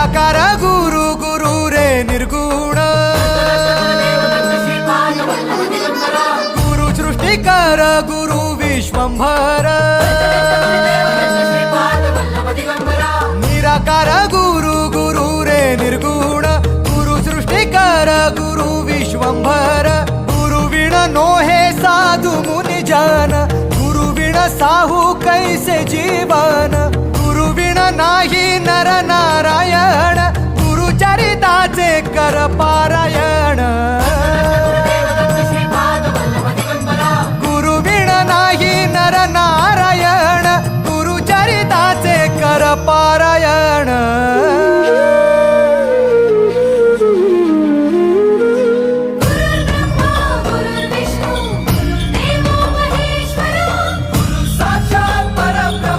निराकार गुरु गुरु रे निर्गुण गुरु सृष्टिकर गुरु विश्वंभर निराकार गुरु गुरु रे निर्गुण गुरु सृष्टिकर गुरु विश्वंभर गुरु विण नोहे साधु मुनि जन गुरु विण साहू कैसे जीवन गुरु विण नाही नर नारायण गुरु चरिताचे कर पारायण